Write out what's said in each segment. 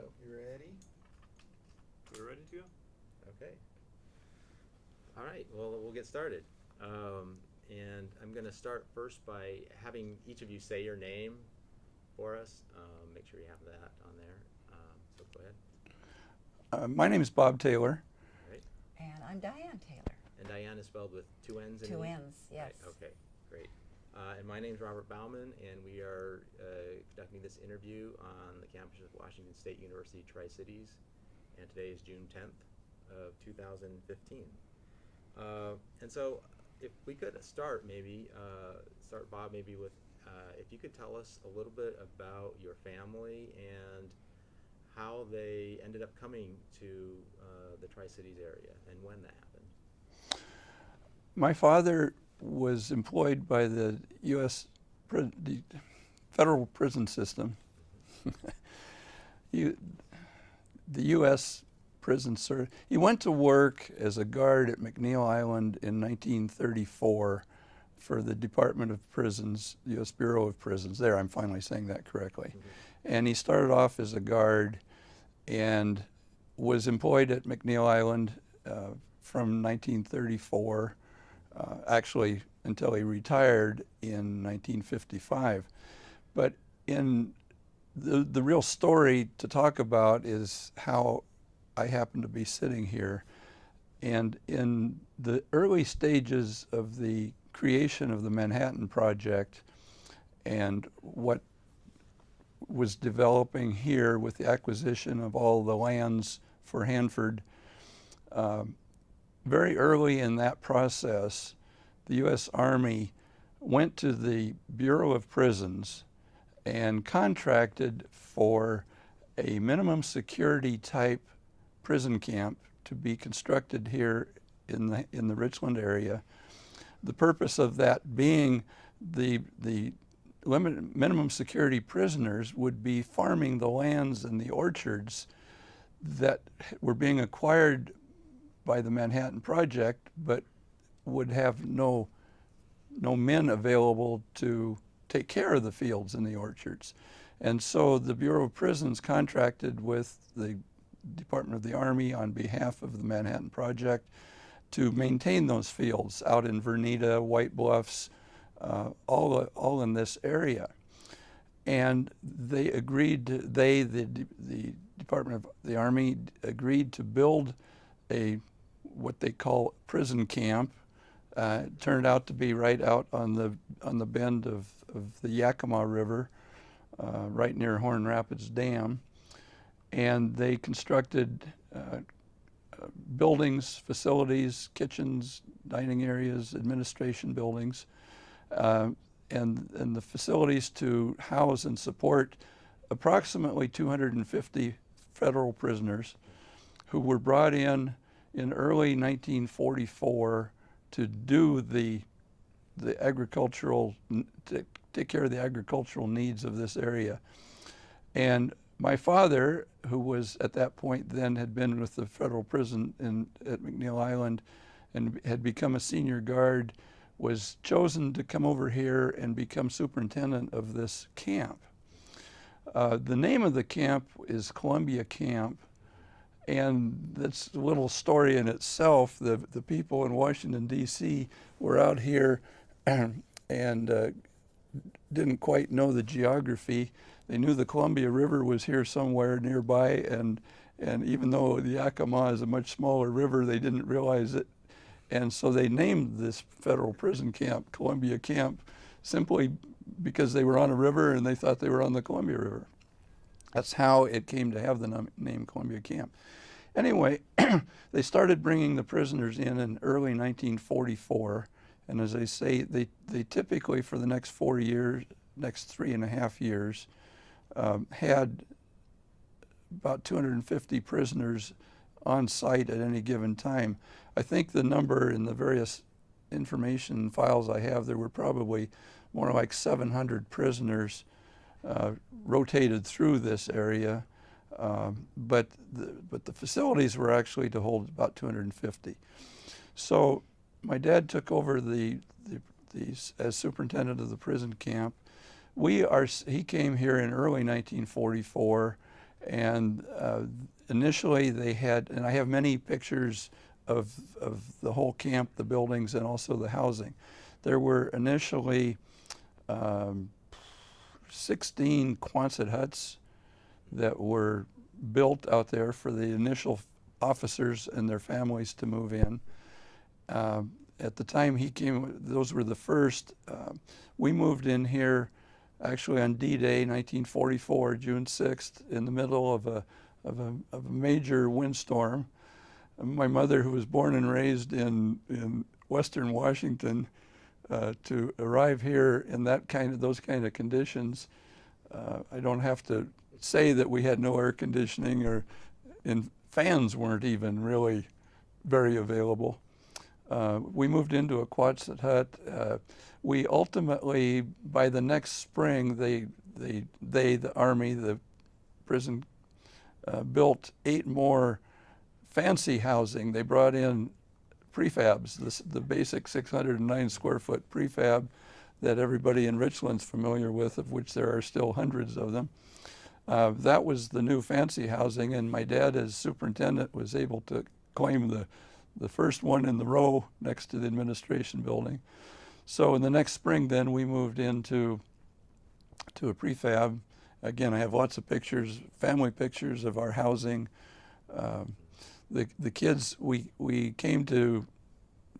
You ready? We're ready to go? Okay. All right, well, we'll get started. And I'm going to start first by having each of you say your name for us. Make sure you have that on there. So go ahead. My name is Bob Taylor. All right. And I'm Dianne Taylor. And Dianne is spelled with two N's in it? Two N's, yes. Right, okay, great. And my name is Robert Bauman, and we are conducting this interview on the campus of Washington State University Tri-Cities. And today is June 10th of 2015. And so if we could start Bob, maybe with, if you could tell us a little bit about your family and how they ended up coming to the Tri-Cities area and when that happened. My father was employed by the the federal prison system. The U.S. prison service. He went to work as a guard at McNeil Island in 1934 for the Department of Prisons, U.S. Bureau of Prisons. There, I'm finally saying that correctly. Mm-hmm. And he started off as a guard and was employed at McNeil Island from 1934, actually until he retired in 1955. But in the real story to talk about is how I happen to be sitting here. And in the early stages of the creation of the Manhattan Project and what was developing here with the acquisition of all the lands for Hanford, very early in that process, the U.S. Army went to the Bureau of Prisons and contracted for a minimum security type prison camp to be constructed here in the Richland area. The purpose of that being the minimum security prisoners would be farming the lands and the orchards that were being acquired by the Manhattan Project, but would have no men available to take care of the fields and the orchards. And so the Bureau of Prisons contracted with the Department of the Army on behalf of the Manhattan Project to maintain those fields out in Vernita, White Bluffs, all in this area. And they agreed, the Department of the Army agreed to build what they call prison camp. It turned out to be right out on the bend of the Yakima River, right near Horn Rapids Dam. And they constructed buildings, facilities, kitchens, dining areas, administration buildings, and the facilities to house and support approximately 250 federal prisoners who were brought in early 1944 to do the agricultural, to take care of the agricultural needs of this area. And my father, who was at that point then had been with the federal prison at McNeil Island and had become a senior guard, was chosen to come over here and become superintendent of this camp. The name of the camp is Columbia Camp, and that's a little story in itself. The people in Washington, D.C. were out here and didn't quite know the geography. They knew the Columbia River was here somewhere nearby, and even though the Yakima is a much smaller river, they didn't realize it. And so they named this federal prison camp Columbia Camp simply because they were on a river and they thought they were on the Columbia River. That's how it came to have the name Columbia Camp. Anyway, they started bringing the prisoners in early 1944, and as I say, they typically for the next 4 years, next 3.5 years, had about 250 prisoners on site at any given time. I think the number in the various information files I have, there were probably more like 700 prisoners rotated through this area, but the facilities were actually to hold about 250. So my dad took over as superintendent of the prison camp. He came here in early 1944, And initially they had, and I have many pictures of the whole camp, the buildings, and also the housing. There were initially 16 Quonset huts that were built out there for the initial officers and their families to move in. At the time he came, those were the first. We moved in here actually on D-Day, 1944, June 6th, in the middle of a major windstorm. My mother, who was born and raised in Western Washington, to arrive here in those kind of conditions, I don't have to say that we had no air conditioning, and fans weren't even really very available. We moved into a Quonset hut. We ultimately, by the next spring, the Army, the prison, built 8 more fancy housing. They brought in prefabs, the basic 609 square foot prefab that everybody in Richland's familiar with, of which there are still hundreds of them. That was the new fancy housing, and my dad, as superintendent, was able to claim the first one in the row next to the administration building. So in the next spring then we moved into a prefab. Again, I have lots of pictures, family pictures of our housing. The kids, we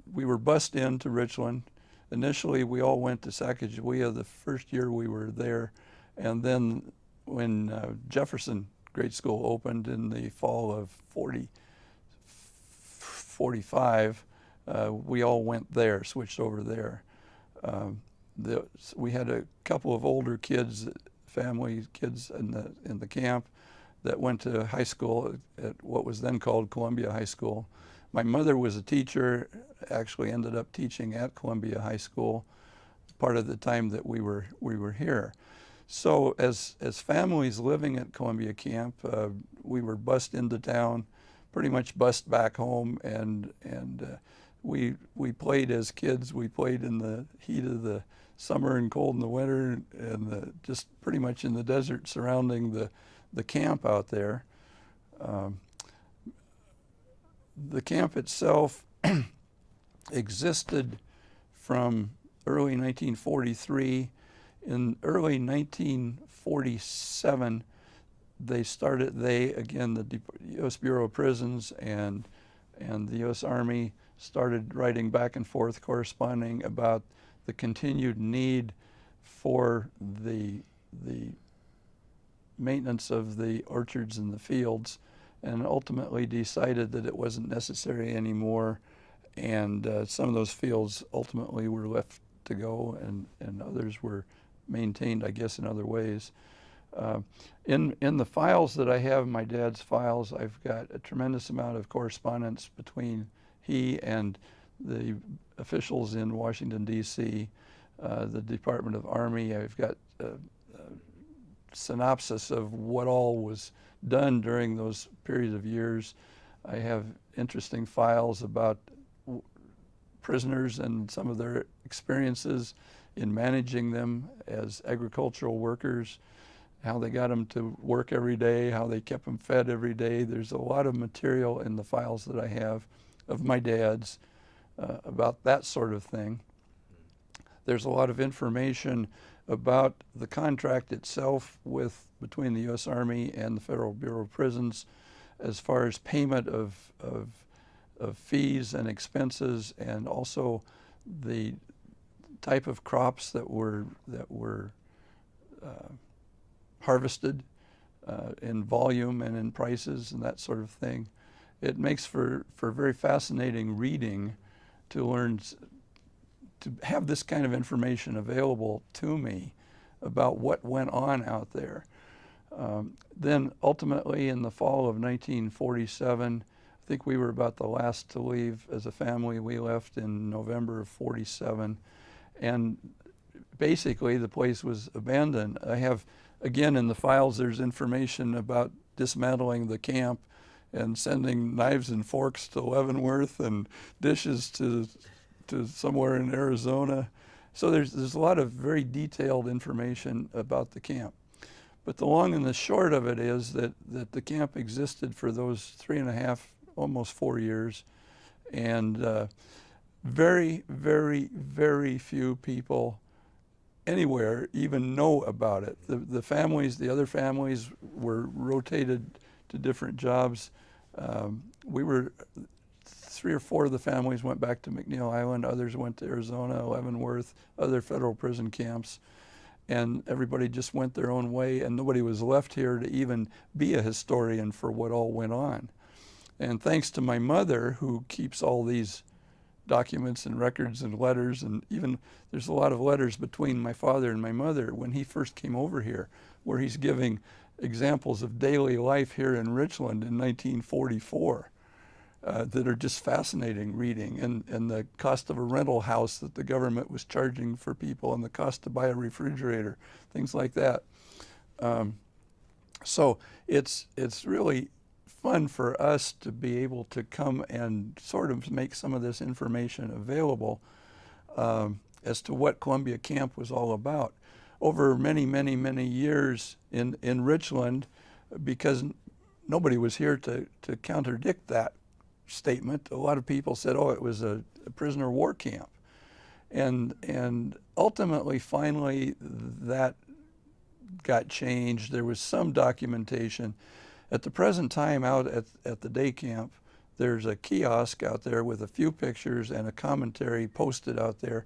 were bused into Richland. Initially we all went to Sacagawea the first year we were there, and then when Jefferson Grade School opened in the fall of 45, we all went there, switched over there. We had a couple of older kids, family kids in the camp that went to high school at what was then called Columbia High School. My mother was a teacher, actually ended up teaching at Columbia High School part of the time that we were here. So as families living at Columbia Camp, we were bused into town, pretty much bused back home, and we played as kids. We played in the heat of the summer and cold in the winter, and just pretty much in the desert surrounding the camp out there. The camp itself existed from early 1943. In early 1947, the U.S. Bureau of Prisons and the U.S. Army started writing back and forth, corresponding about the continued need for the maintenance of the orchards and the fields, and ultimately decided that it wasn't necessary anymore, and some of those fields ultimately were left to go, and others were maintained, I guess, in other ways. In the files that I have, my dad's files, I've got a tremendous amount of correspondence between he and the officials in Washington, D.C., the Department of Army. I've got a synopsis of what all was done during those periods of years. I have interesting files about prisoners and some of their experiences in managing them as agricultural workers, how they got them to work every day, how they kept them fed every day. There's a lot of material in the files that I have of my dad's about that sort of thing. There's a lot of information about the contract itself between the U.S. Army and the Federal Bureau of Prisons as far as payment of fees and expenses, and also the type of crops that were harvested in volume and in prices and that sort of thing. It makes for very fascinating reading to learn, to have this kind of information available to me about what went on out there. Then ultimately in the fall of 1947, I think we were about the last to leave as a family. We left in November of 47, and basically the place was abandoned. I have, again, in the files, there's information about dismantling the camp and sending knives and forks to Leavenworth and dishes to somewhere in Arizona. So there's a lot of very detailed information about the camp. But the long and the short of it is that the camp existed for those 3.5, almost 4 years, and very, very, very few people anywhere even know about it. The families, the other families were rotated to different jobs. We were, 3 or 4 of the families went back to McNeil Island, others went to Arizona, Leavenworth, other federal prison camps, and everybody just went their own way, and nobody was left here to even be a historian for what all went on. And thanks to my mother, who keeps all these documents and records and letters, and even there's a lot of letters between my father and my mother when he first came over here, where he's giving examples of daily life here in Richland in 1944 that are just fascinating reading, and the cost of a rental house that the government was charging for people, and the cost to buy a refrigerator, things like that. So it's really fun for us to be able to come and sort of make some of this information available as to what Columbia Camp was all about. Over many, many, many years in Richland, because nobody was here to contradict that statement, a lot of people said, oh, it was a prisoner of war camp. And ultimately, finally, that got changed. There was some documentation. At the present time, out at the day camp, there's a kiosk out there with a few pictures and a commentary posted out there,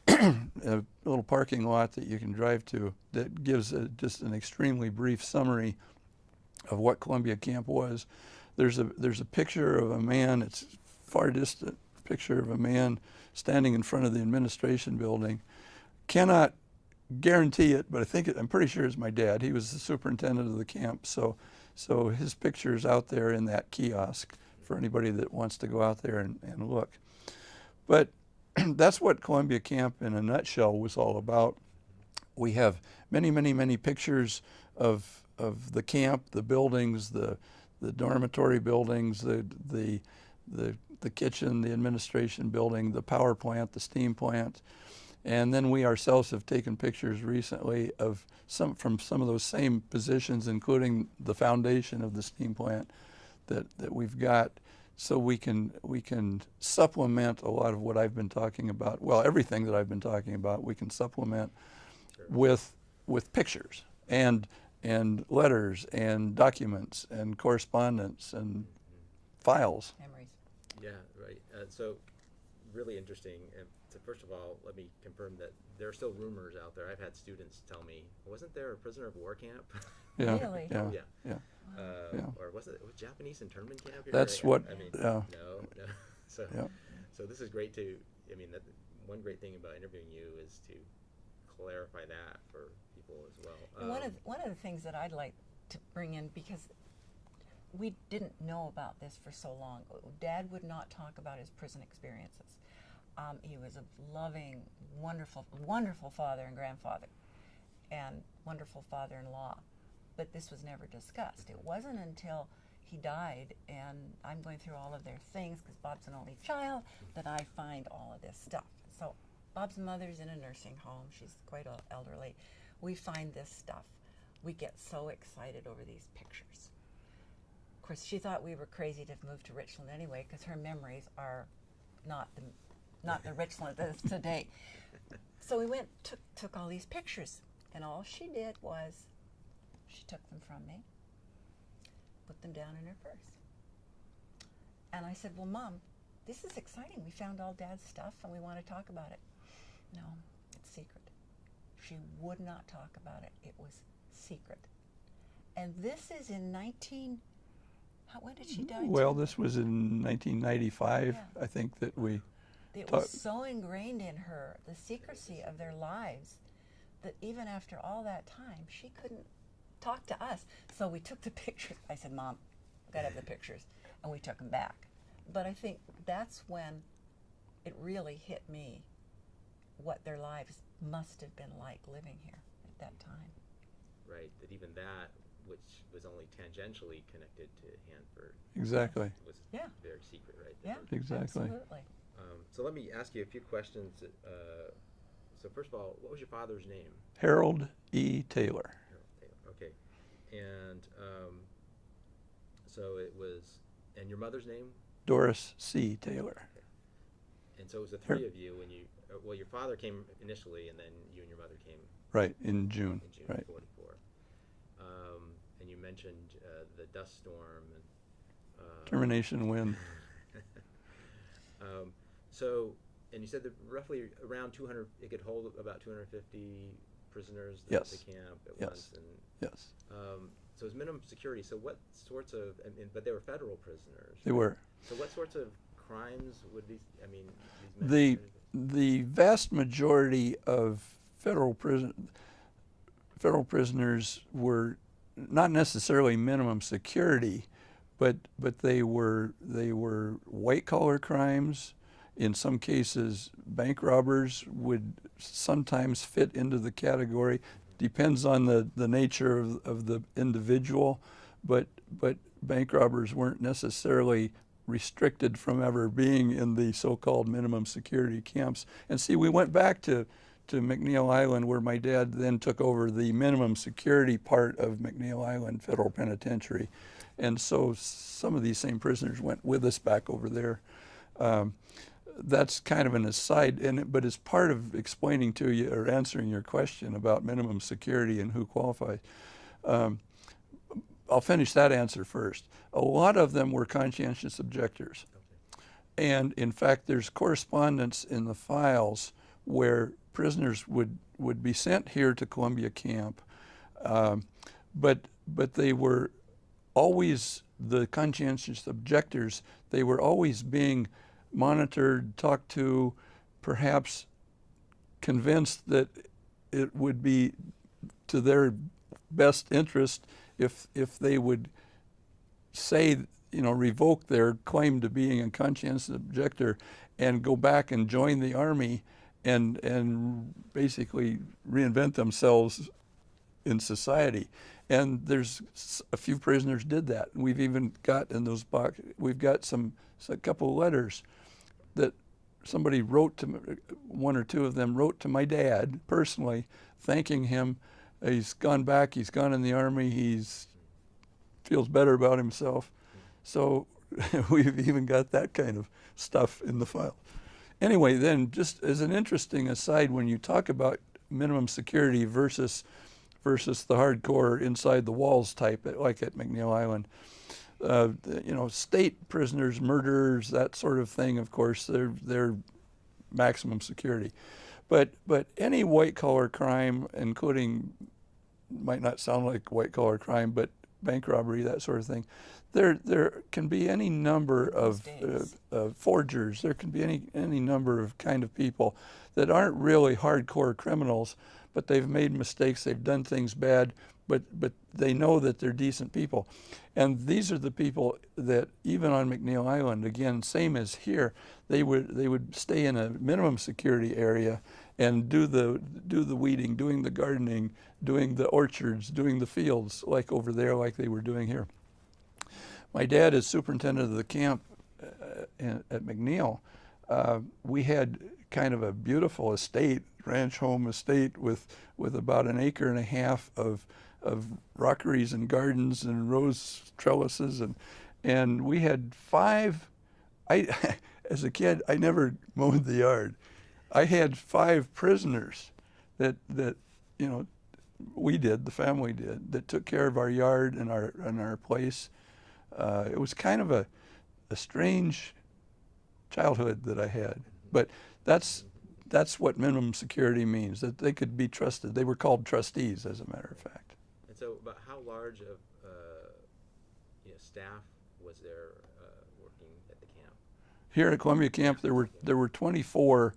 a little parking lot that you can drive to that gives just an extremely brief summary of what Columbia Camp was. There's a picture of a man, it's far distant picture of a man standing in front of the administration building. Cannot guarantee it, but I'm pretty sure it's my dad. He was the superintendent of the camp, so his picture's out there in that kiosk for anybody that wants to go out there and look. But that's what Columbia Camp in a nutshell was all about. We have many, many, many pictures of the camp, the buildings, the dormitory buildings, the kitchen, the administration building, the power plant, the steam plant. And then we ourselves have taken pictures recently of from some of those same positions, including the foundation of the steam plant that we've got, so we can supplement a lot of what I've been talking about. Well, everything that I've been talking about, we can supplement with pictures and letters and documents and correspondence and files. Memories. Yeah, right. So really interesting. And so first of all, let me confirm that there are still rumors out there. I've had students tell me, wasn't there a prisoner of war camp? Yeah, Really? yeah, Yeah. yeah. Yeah. Or was it Japanese internment camp here? That's what. I mean, Yeah. no. So, Yeah. so this is great to. I mean, one great thing about interviewing you is to clarify that for people as well. And one of the things that I'd like to bring in, because we didn't know about this for so long. Dad would not talk about his prison experiences. He was a loving, wonderful, wonderful father and grandfather, and wonderful father-in-law. But this was never discussed. It wasn't until he died, and I'm going through all of their things because Bob's an only child, that I find all of this stuff. So Bob's mother's in a nursing home. She's quite elderly. We find this stuff. We get so excited over these pictures. Of course, she thought we were crazy to move to Richland anyway, because her memories are not the Richland that is today. So we went, took all these pictures, and all she did was she took them from me, put them down in her purse. And I said, well, Mom, this is exciting. We found all Dad's stuff, and we want to talk about it. No, it's secret. She would not talk about it. It was secret. And this is in when did she die? Well, this was in 1995, Yeah. I think, that we. It was so ingrained in her, the secrecy of their lives, that even after all that time, she couldn't talk to us. So we took the pictures. I said, Mom, we've got to have the pictures. And we took them back. But I think that's when it really hit me what their lives must have been like living here at that time. Right, that even that, which was only tangentially connected to Hanford, Exactly. was Yeah. very secret, right? Yeah, Exactly. absolutely. So let me ask you a few questions. So first of all, what was your father's name? Harold E. Taylor. Harold Taylor. And so it was, and your mother's name? Doris C. Taylor. Okay. And so it was the three of you when you, well, your father came initially, and then you and your mother came Right, in June. in June Right. of '44. And you mentioned the dust storm and Termination wind. So, and you said that roughly around 200, it could hold about 250 prisoners at Yes. the camp at Yes. once. And Yes, so it's minimum security. So what sorts of, but they were federal prisoners. they right? were. So what sorts of crimes would these, I mean, these The men? the vast majority of federal prisoners were not necessarily minimum security, but they were white collar crimes. In some cases, bank robbers would sometimes fit into the category. Depends on the nature of the individual, but bank robbers weren't necessarily restricted from ever being in the so-called minimum security camps. And see, we went back to McNeil Island, where my dad then took over the minimum security part of McNeil Island Federal Penitentiary. And so some of these same prisoners went with us back over there. That's kind of an aside, but as part of explaining to you or answering your question about minimum security and who qualifies. I'll finish that answer first. A lot of them were conscientious objectors. Okay. And in fact, there's correspondence in the files where prisoners would be sent here to Columbia Camp, but they were always, the conscientious objectors, they were always being monitored, talked to, perhaps convinced that it would be to their best interest if they would say, revoke their claim to being a conscientious objector and go back and join the Army and basically reinvent themselves in society. And there's a few prisoners did that. We've even got in those box, we've got a couple of letters that somebody wrote to, one or two of them wrote to my dad personally, thanking him. He's gone back, he's gone in the Army, feels better about himself. So we've even got that kind of stuff in the file. Anyway, then just as an interesting aside, when you talk about minimum security versus the hardcore inside the walls type, like at McNeil Island, state prisoners, murderers, that sort of thing, of course, they're maximum security. But any white collar crime, including, might not sound like white collar crime, but bank robbery, that sort of thing, there can be any number of forgers. There can be any number of kind of people that aren't really hardcore criminals, but they've made mistakes, they've done things bad, but they know that they're decent people. And these are the people that even on McNeil Island, again, same as here, they would stay in a minimum security area and do the weeding, doing the gardening, doing the orchards, doing the fields, like over there, like they were doing here. My dad is superintendent of the camp at McNeil. We had kind of a beautiful estate, ranch home estate with about 1.5 acres of rockeries and gardens and rose trellises, and we had 5. As a kid, I never mowed the yard. I had 5 prisoners that we did, the family did, that took care of our yard and our place. It was kind of a strange childhood that I had, but that's what minimum security means, that they could be trusted. They were called trustees, as a matter of fact. And so, about how large of staff was there working at the camp? Here at Columbia Camp, there were 24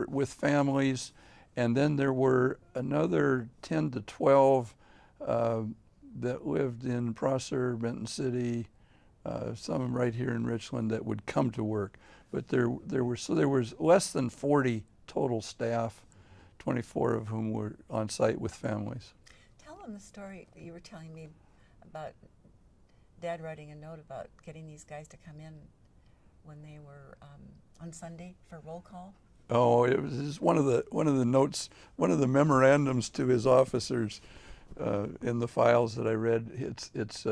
with families, and then there were another 10 to 12 that lived in Prosser, Benton City, some right here in Richland that would come to work. But there was less than 40 total staff, 24 of whom were on site with families. Tell them the story that you were telling me about Dad writing a note about getting these guys to come in when they were on Sunday for roll call. Oh, it was just one of the notes, one of the memorandums to his officers. in the files that I read. It's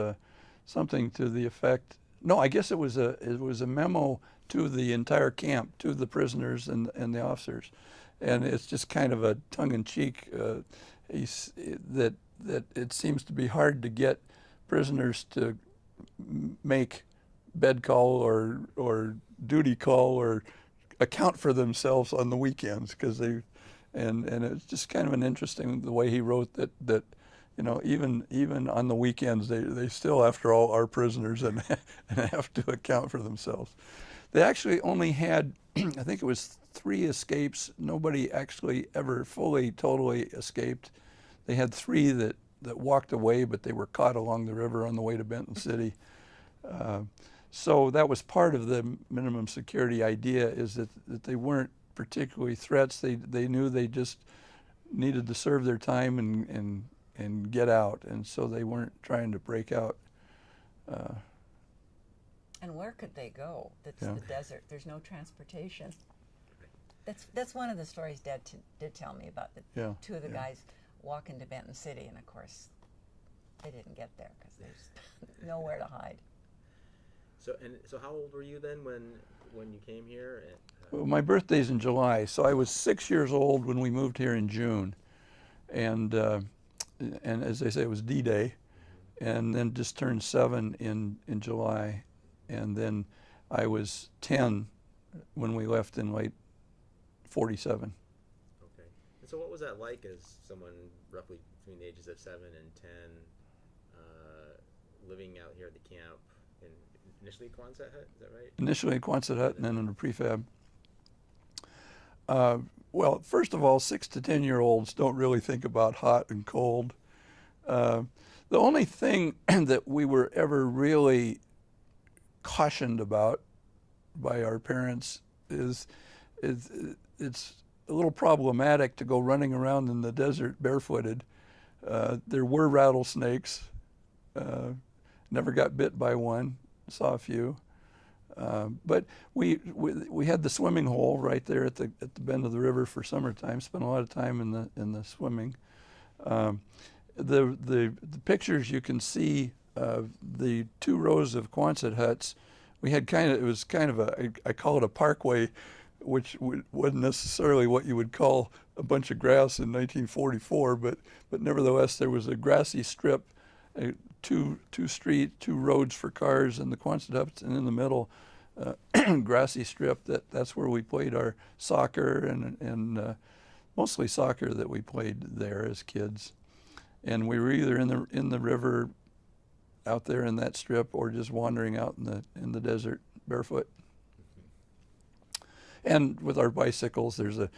something to the effect. No, I guess it was a memo to the entire camp, to the prisoners and the officers, and it's just kind of a tongue-in-cheek. That it seems to be hard to get prisoners to make bed call or duty call or account for themselves on the weekends, because they and it's just kind of an interesting the way he wrote that you know, even on the weekends they still, after all, are prisoners and have to account for themselves. They actually only had I think it was 3 escapes. Nobody actually ever fully totally escaped. They had 3 that walked away, but they were caught along the river on the way to Benton City. So that was part of the minimum security idea, is that they weren't particularly threats. They knew they just needed to serve their time and get out, and so they weren't trying to break out. And where could they go? That's Yeah. the desert. There's no transportation. That's one of the stories Dad did tell me about. The Yeah, 2 of the yeah. guys walking to Benton City, and of course, they didn't get there because there's nowhere to hide. So how old were you then when you came here? Well, my birthday's in July, so I was 6 years old when we moved here in June, and as they say, it was D-Day, and then just turned 7 in July, and then I was 10 when we left in late '47. Okay. And so what was that like as someone roughly between the ages of 7 and 10, living out here at the camp in initially Quonset hut? Is that right? Initially in Quonset hut and then in a prefab. Well, first of all, 6 to 10-year-olds don't really think about hot and cold. The only thing that we were ever really cautioned about by our parents is it's a little problematic to go running around in the desert barefooted. There were rattlesnakes. Never got bit by one. Saw a few. But we had the swimming hole right there at the bend of the river for summertime. Spent a lot of time in the swimming. The pictures you can see of the 2 rows of Quonset huts. We had it was kind of I call it a parkway, which wasn't necessarily what you would call a bunch of grass in 1944, but nevertheless there was a grassy strip, 2 roads for cars and the Quonset huts, and in the middle, grassy strip. That's where we played our soccer and mostly soccer that we played there as kids. And we were either in the river out there in that strip or just wandering out in the desert barefoot. And with our bicycles, there's a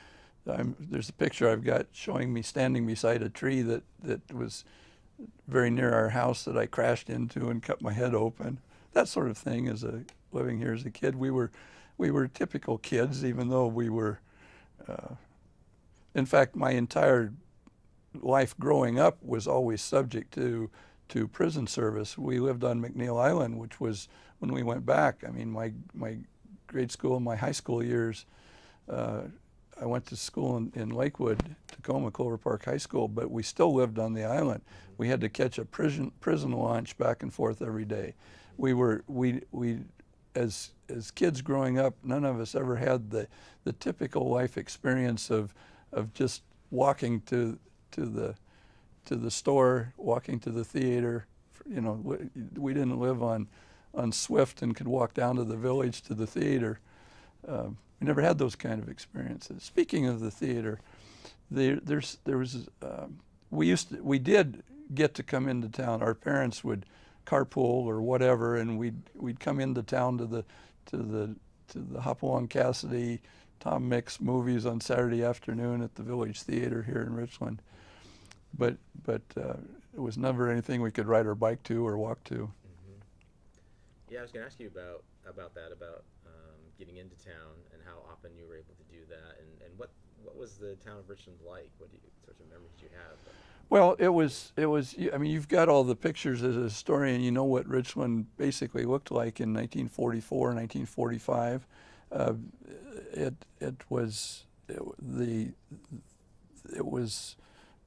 picture I've got showing me standing beside a tree that was very near our house that I crashed into and cut my head open. That sort of thing. Living here as a kid, we were typical kids, even though we were. In fact, my entire life growing up was always subject to prison service. We lived on McNeil Island, which was, when we went back, I mean, my grade school and my high school years, I went to school in Lakewood, Tacoma, Clover Park High School, but we still lived on the island. We had to catch a prison launch back and forth every day. As kids growing up, none of us ever had the typical life experience of just walking to the store, walking to the theater. You know, we didn't live on Swift and could walk down to the village to the theater. We never had those kind of experiences. Speaking of the theater, we did get to come into town. Our parents would carpool or whatever, and we'd come into town to the Hopalong Cassidy, Tom Mix movies on Saturday afternoon at the Village Theater here in Richland. But it was never anything we could ride our bike to or walk to. Mm-hmm. Yeah, I was going to ask you about that, getting into town and how often you were able to do that, and what was the town of Richland like? What sorts of memories do you have? Well, it was. I mean, you've got all the pictures as a historian. You know what Richland basically looked like in 1944, 1945. It was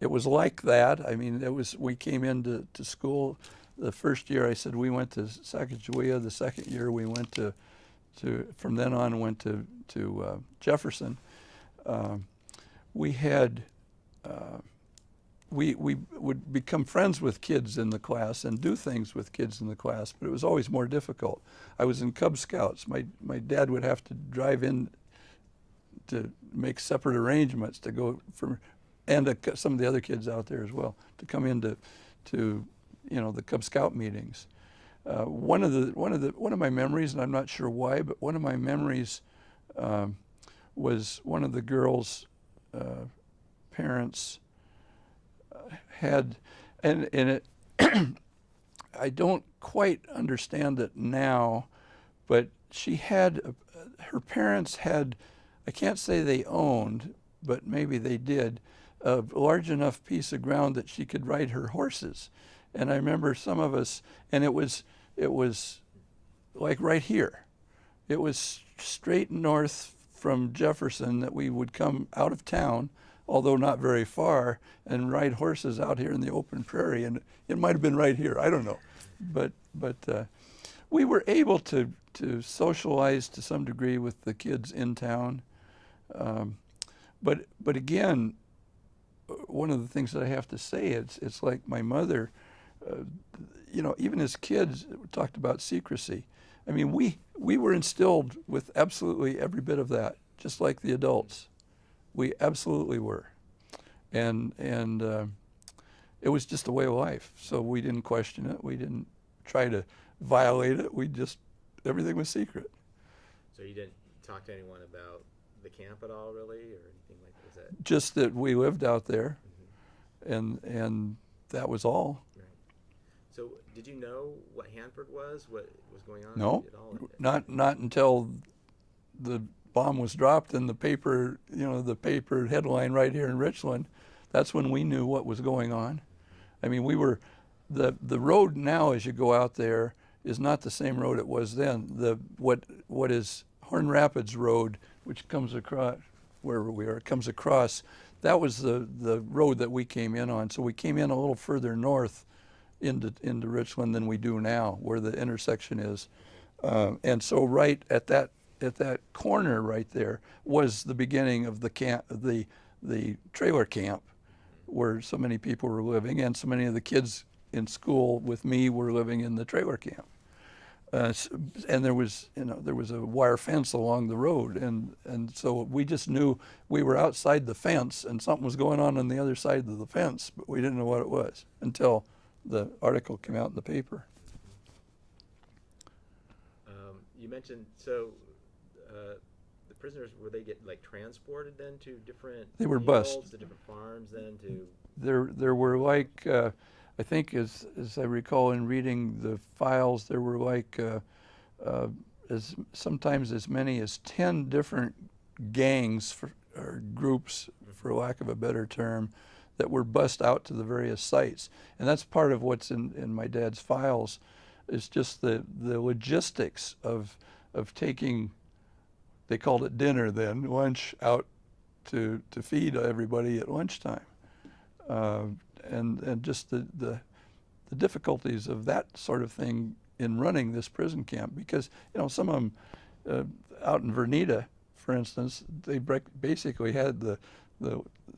it was like that. I mean, we came into school. The first year I said we went to Sacagawea. The second year we went from then on went to Jefferson. We had we would become friends with kids in the class and do things with kids in the class, but it was always more difficult. I was in Cub Scouts. My dad would have to drive in to make separate arrangements to go and some of the other kids out there as well to come into the Cub Scout meetings. One of my memories, and I'm not sure why, but one of my memories was one of the girls' parents had, and it I don't quite understand it now, but she had her parents had, I can't say they owned, but maybe they did, a large enough piece of ground that she could ride her horses. And I remember some of us, and it was like right here. It was straight north from Jefferson that we would come out of town, although not very far, and ride horses out here in the open prairie. And it might have been right here, I don't know. But we were able to socialize to some degree with the kids in town. But again, one of the things that I have to say, it's like my mother, even as kids, we talked about secrecy. I mean, we were instilled with absolutely every bit of that, just like the adults. We absolutely were. And it was just a way of life. So we didn't question it. We didn't try to violate it. Everything was secret. So you didn't talk to anyone about the camp at all, really, or anything like that? Just that we lived out there, and that was all. Right. So did you know what Hanford was? What was going on No, at all? not until the bomb was dropped in the paper. The paper headline right here in Richland. That's when we knew what was going on. I mean, we were the road now as you go out there is not the same road it was then. What is Horn Rapids Road, which comes across wherever we are, comes across. That was the road that we came in on. So we came in a little further north into Richland than we do now, where the intersection is. And so right at that corner right there was the beginning of the camp, the trailer camp, where so many people were living, and so many of the kids in school with me were living in the trailer camp. And there was a wire fence along the road, and so we just knew we were outside the fence and something was going on the other side of the fence, but we didn't know what it was until the article came out in the paper. You mentioned, so the prisoners, were they get transported then to different They were fields, bused. to different farms then to? There were I think as I recall in reading the files, there were sometimes as many as 10 different gangs or groups, for lack of a better term, that were bussed out to the various sites. And that's part of what's in my dad's files, is just the logistics of taking, they called it dinner then, lunch out to feed everybody at lunchtime. And just the difficulties of that sort of thing in running this prison camp, because some of them out in Vernita, for instance, they basically had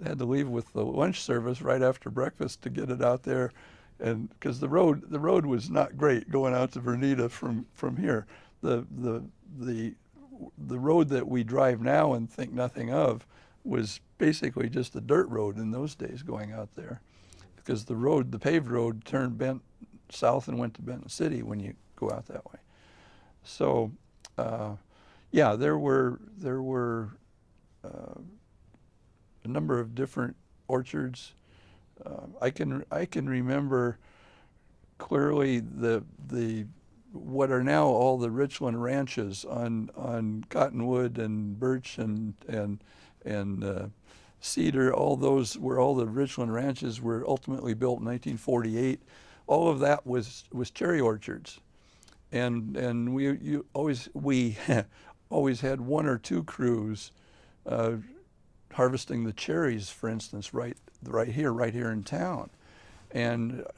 had to leave with the lunch service right after breakfast to get it out there, and because the road was not great going out to Vernita from here. The road that we drive now and think nothing of was basically just a dirt road in those days going out there, because the paved road bent south and went to Benton City when you go out that way. So, there were a number of different orchards. I can remember clearly the what are now all the Richland ranches on Cottonwood and Birch and Cedar. All those were all the Richland ranches were ultimately built in 1948. All of that was cherry orchards, and we always had one or two crews harvesting the cherries, for instance, right here in town. And a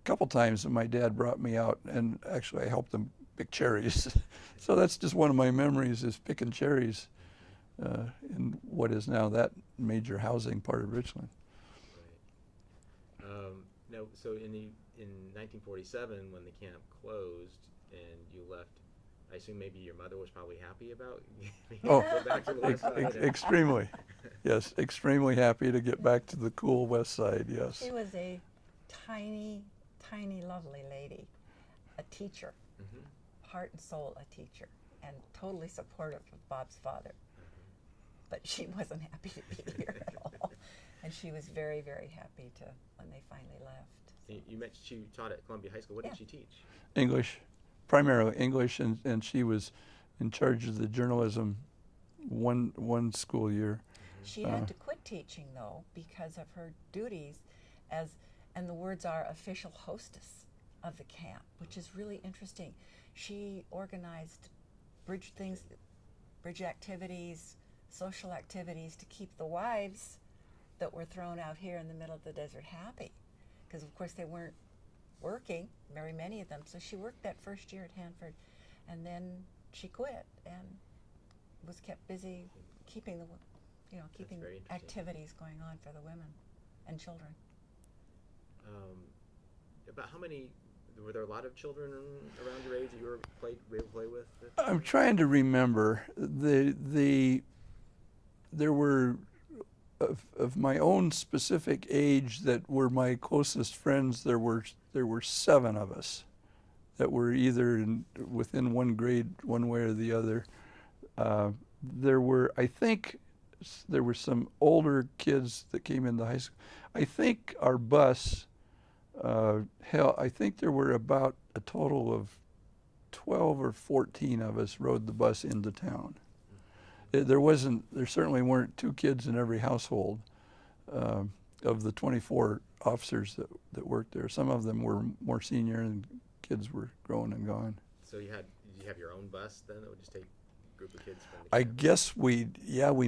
couple times my dad brought me out, and actually I helped him pick cherries. So that's just one of my memories, is picking cherries in what is now that major housing part of Richland. Right. Now, so in 1947, when the camp closed and you left, I assume maybe your mother was probably happy about Oh, go back to the West Side. extremely. Yes, extremely happy to get back to the cool West Side, yes. She was a tiny, tiny, lovely lady, a teacher, heart and soul a teacher, and totally supportive of Bob's father. But she wasn't happy to be here at all. And she was very, very happy when they finally left. You mentioned she taught at Columbia High School. What did she teach? English, primarily English, and she was in charge of the journalism one school year. She had to quit teaching, though, because of her duties as, and the words are, official hostess of the camp, which is really interesting. She organized bridge activities, social activities to keep the wives that were thrown out here in the middle of the desert happy. Because, of course, they weren't working, very many of them. So she worked that first year at Hanford, and then she quit and was kept busy keeping keeping activities going on for the women and children. About how many, were there a lot of children around your age that you were able to play with? I'm trying to remember. There were, of my own specific age that were my closest friends, there were 7 of us that were either within one grade one way or the other. I think there were some older kids that came into high school. I think our bus, I think there were about a total of 12 or 14 of us rode the bus into town. There certainly weren't 2 kids in every household of the 24 officers that worked there. Some of them were more senior and kids were grown and gone. So did you have your own bus then that would just take a group of kids from the camp? I guess we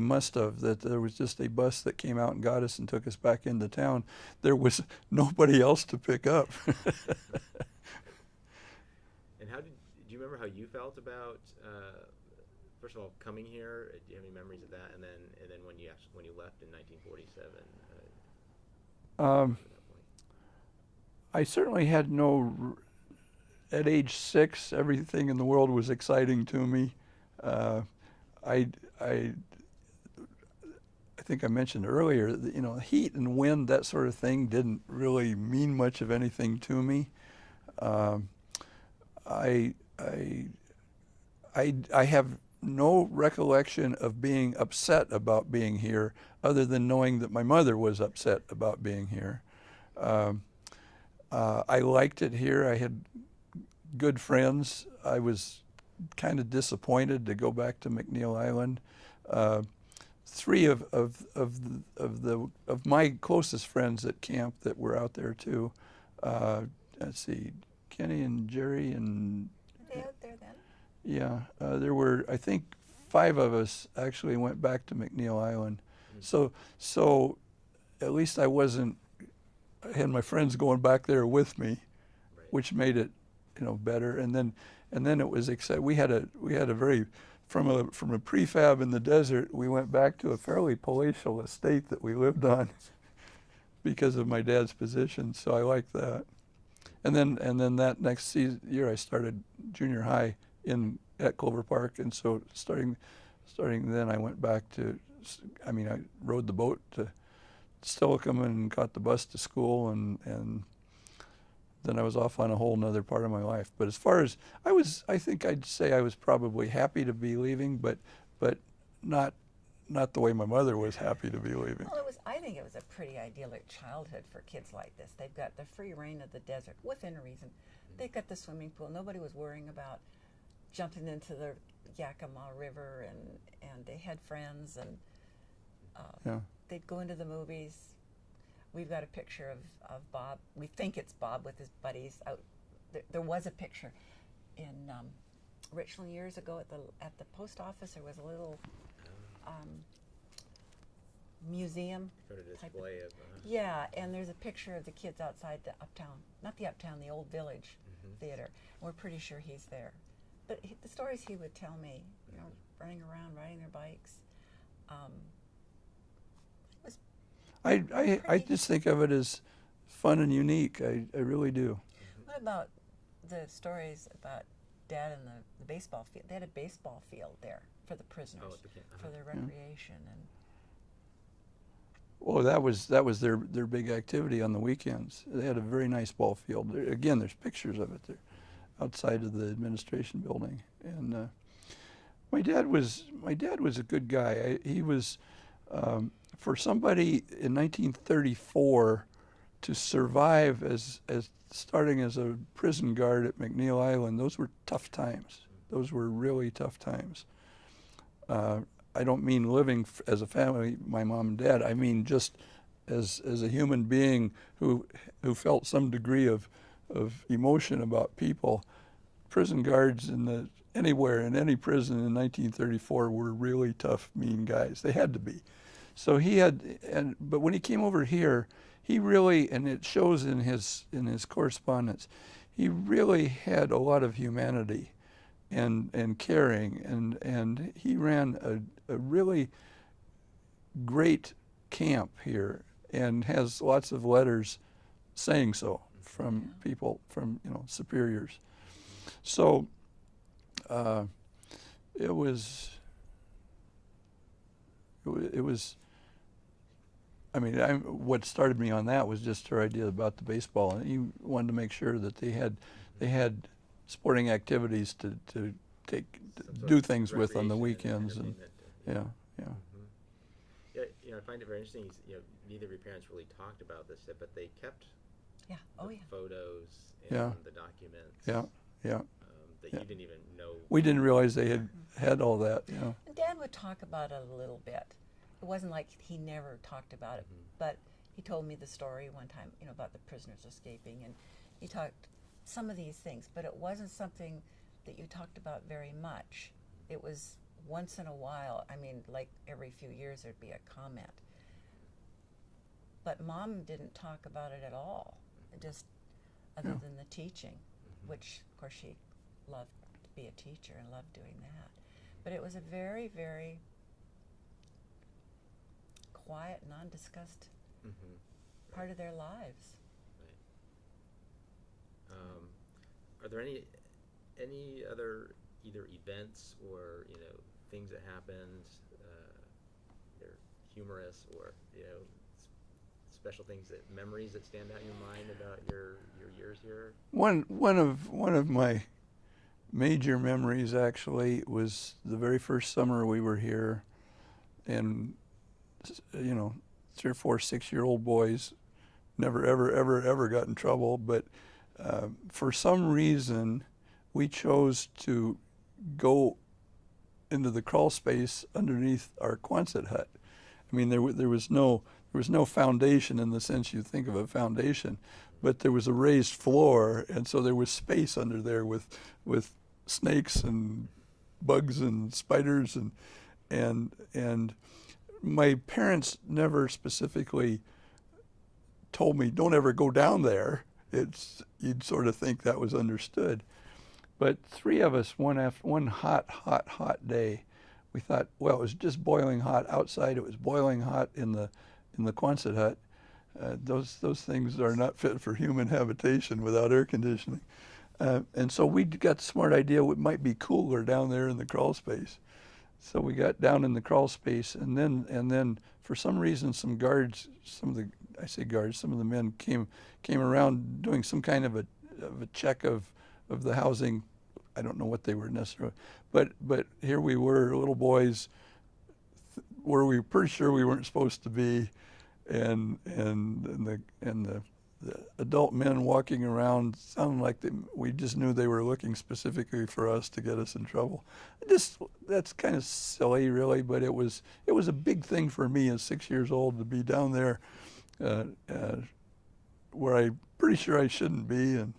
must have. That there was just a bus that came out and got us and took us back into town. There was nobody else to pick up. And do you remember how you felt about, first of all, coming here? Do you have any memories of that? And then when you left in 1947? I certainly had at age 6, everything in the world was exciting to me. I think I mentioned earlier that, heat and wind, that sort of thing, didn't really mean much of anything to me. I have no recollection of being upset about being here, other than knowing that my mother was upset about being here. I liked it here. I had good friends. I was kind of disappointed to go back to McNeil Island. 3 of my closest friends at camp that were out there too. Let's see, Kenny and Jerry and. Were they out there then? Yeah, there were, I think, 5 of us actually went back to McNeil Island. So at least I had my friends going back there with me, Right. which made it, better. And then it was exciting. We had a very, from a prefab in the desert, we went back to a fairly palatial estate that we lived on because of my dad's position. So I liked that. And then that next year I started junior high at Clover Park, and so starting then I went back I rode the boat to Stillicum and caught the bus to school, and then I was off on a whole nother part of my life. But as far as I think I'd say I was probably happy to be leaving, but not the way my mother was happy to be leaving. Well, I think it was a pretty idyllic childhood for kids like this. They've got the free reign of the desert within reason. They've got the swimming pool. Nobody was worrying about jumping into the Yakima River, and they had friends, and they'd go into the movies. We've got a picture of Bob. We think it's Bob with his buddies out. There was a picture in Richland years ago at the post office. There was a little museum. Sort of type display of. Yeah, and there's a picture of the kids outside the Uptown, not the Uptown, the Old Village Theater. We're pretty sure he's there. But the stories he would tell me, you know, running around, riding their bikes, was I just think of it as fun and unique. I really do. What about the stories about Dad and the baseball field? They had a baseball field there for the prisoners, Oh, at the camp. for their recreation, and Well, that was their big activity on the weekends. They had a very nice ball field. Again, there's pictures of it there outside of the administration building. And my dad was a good guy. He was for somebody in 1934 to survive as starting as a prison guard at McNeil Island. Those were tough times. Those were really tough times. I don't mean living as a family, my mom and dad. I mean just as a human being who felt some degree of emotion about people. Prison guards anywhere in any prison in 1934 were really tough, mean guys. They had to be. So but when he came over here, he really, and it shows in his correspondence, he really had a lot of humanity and caring, and he ran a really great camp here, and has lots of letters saying so from people, from superiors. So it was. I mean, what started me on that was just her idea about the baseball, and he wanted to make sure that they had sporting activities to do things with on the weekends, and yeah. Yeah, I find it very interesting. Neither of your parents really talked about this, but they kept yeah, photos and the documents. Yeah. That you didn't even know. We didn't realize they had all that. And Dad would talk about it a little bit. It wasn't like he never talked about it, but he told me the story one time, about the prisoners escaping, and he talked some of these things, but it wasn't something that you talked about very much. It was once in a while. I mean, like every few years there'd be a comment. But Mom didn't talk about it at all, just other than the teaching, which, of course, she loved to be a teacher and loved doing that. But it was a very, very quiet, non-discussed part of their lives. Right. Are there any other either events or things that happened, either humorous or special things, memories that stand out in your mind about your years here? One of my major memories actually was the very first summer we were here, and 3 or 4 6-year-old boys never ever got in trouble, but for some reason we chose to go into the crawl space underneath our Quonset hut. I mean, there was no foundation in the sense you think of a foundation, but there was a raised floor, and so there was space under there with snakes and bugs and spiders and my parents never specifically told me, don't ever go down there. You'd sort of think that was understood. But 3 of us, one hot day, we thought, well, it was just boiling hot outside. It was boiling hot in the Quonset hut. Those things are not fit for human habitation without air conditioning. And so we got the smart idea it might be cooler down there in the crawl space. So we got down in the crawl space, and then for some reason some guards, some of the men came around doing some kind of a check of the housing. I don't know what they were necessarily, but here we were, little boys, where we were pretty sure we weren't supposed to be, and the adult men walking around sounded like we just knew they were looking specifically for us to get us in trouble. That's kind of silly, really, but it was a big thing for me as 6 years old to be down there, where I'm pretty sure I shouldn't be, and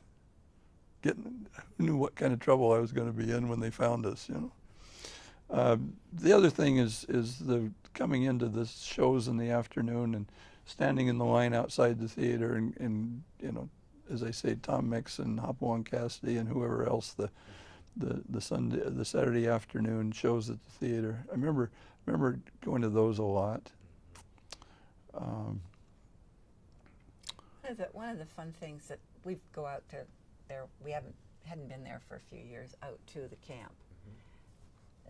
knew what kind of trouble I was going to be in when they found us. The other thing is the coming into the shows in the afternoon and standing in the line outside the theater and you know, as I say, Tom Mix and Hopalong Cassidy and whoever else the Saturday afternoon shows at the theater. I remember going to those a lot. One of the fun things that we go out to there, we hadn't been there for a few years, out to the camp.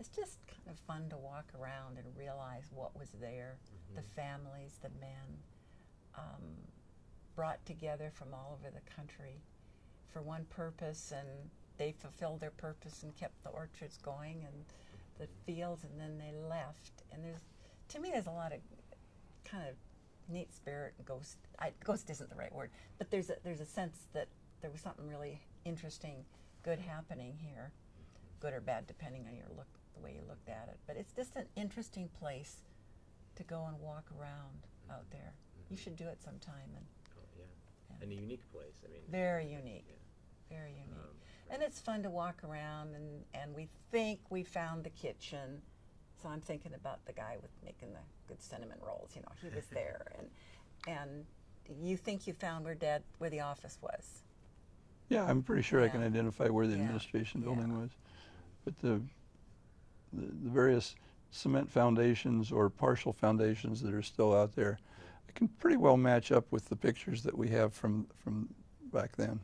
It's just kind of fun to walk around and realize what was there. The families, the men, brought together from all over the country for one purpose, and they fulfilled their purpose and kept the orchards going and the fields, and then they left. And to me, there's a lot of kind of neat spirit and ghost isn't the right word, but there's a sense that there was something really interesting, good happening here, good or bad depending on the way you looked at it. But it's just an interesting place to go and walk around out there. You should do it sometime. And and a unique place. I mean, very unique, very unique. And it's fun to walk around, and we think we found the kitchen. So I'm thinking about the guy with making the good cinnamon rolls. You know, he was there, and you think you found where the office was. Yeah, I'm pretty sure I can identify where the administration building was, but the various cement foundations or partial foundations that are still out there, I can pretty well match up with the pictures that we have from back then.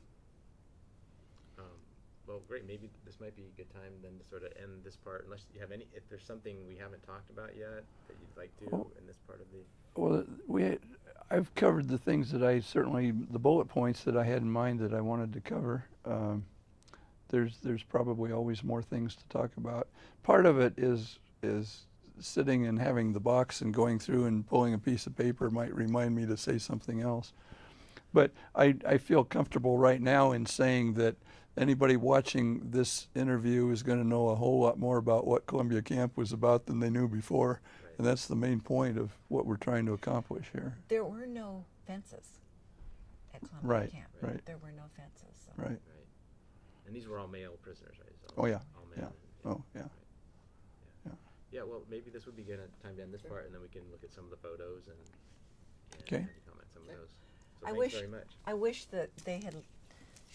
Well, great. Maybe this might be a good time then to sort of end this part, unless you have if there's something we haven't talked about yet that you'd like to in this part of the. Well, I've covered the things that the bullet points that I had in mind that I wanted to cover. There's probably always more things to talk about. Part of it is sitting and having the box and going through and pulling a piece of paper might remind me to say something else. But I feel comfortable right now in saying that anybody watching this interview is going to know a whole lot more about what Columbia Camp was about than they knew before. Right. And that's the main point of what we're trying to accomplish here. There were no fences at Columbia Camp. Right. There were no fences. So. Right. Right. And these were all male prisoners, right? So Oh, yeah. All men. Yeah. Oh, yeah. Right. Yeah, well, maybe this would be good time to end this part, and then we can look at some of the photos and Okay. comment on some of those. So I thanks wish very much. I wish that they had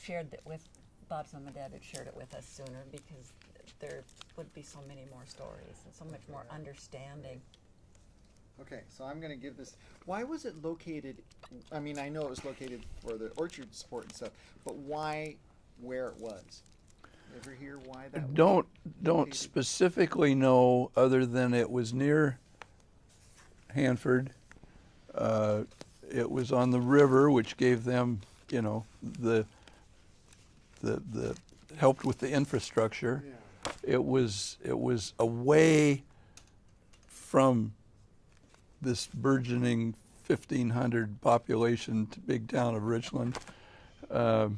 shared that with Bob's mom and dad had shared it with us sooner, because there would be so many more stories and so much more understanding. Okay, so I'm going to give this. Why was it located? I mean, I know it was located for the orchard support and stuff, but why where it was? Ever hear why that was Don't located? specifically know, other than it was near Hanford. It was on the river, which gave them, you know, the helped with the infrastructure. Yeah. It was away from this burgeoning 1,500 population big town of Richland, And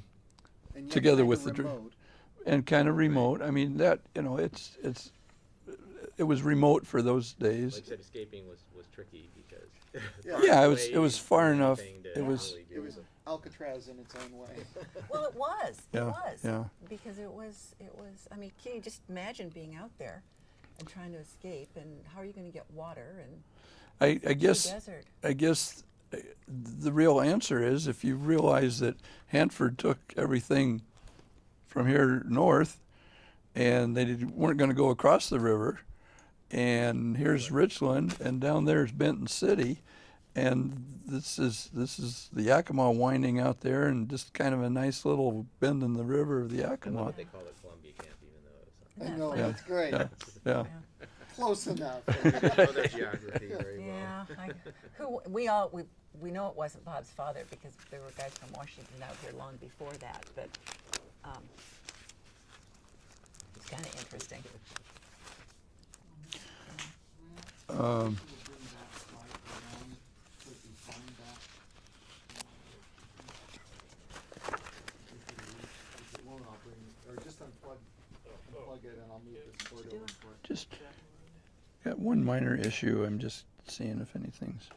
yet together kinda with remote. and kind of remote. I mean, that, you know, it was remote for those days. Like you said, escaping was tricky because Yeah, it was far enough. It was. It was Alcatraz in its own way. Well, it was. Yeah, It was. yeah. Because it was. I mean, can you just imagine being out there and trying to escape? And how are you going to get water? And I guess. desert. I guess the real answer is, if you realize that Hanford took everything from here north, and they weren't going to go across the river, and here's Richland, and down there's Benton City, and this is the Yakima winding out there, and just kind of a nice little bend in the river of the I love Yakima. that they call it Columbia Camp, even though it's I Isn't know, that Yeah. that's great. Yeah, yeah. Yeah. Close enough. not. They know their geography very well. Yeah. We know it wasn't Bob's father, because there were guys from Washington out here long before that. But it's kind of interesting. Just got one minor issue. I'm just seeing if anything's.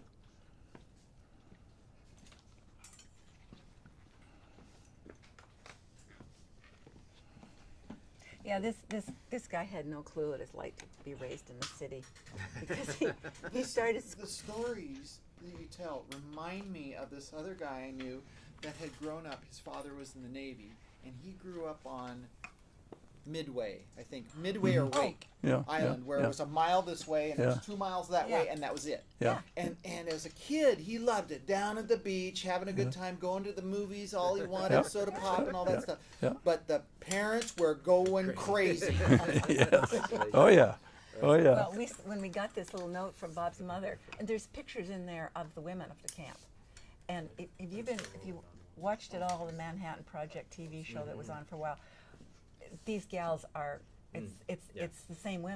Yeah, this guy had no clue what it's like to be raised in the city, because he started. The stories that you tell remind me of this other guy I knew that had grown up. His father was in the Navy, and he grew up on Midway, I think, Midway or Wake Island, where it was a mile this way and it was 2 miles that way, and that was it. Yeah. And as a kid, he loved it. Down at the beach, having a good time, going to the movies, all he wanted, soda pop and all that stuff. Yeah. But the parents were going crazy. Yes. Oh yeah. Oh yeah. Well, when we got this little note from Bob's mother, and there's pictures in there of the women of the camp, and if you watched it all, the Manhattan Project TV show that was on for a while, these gals are, it's the same women.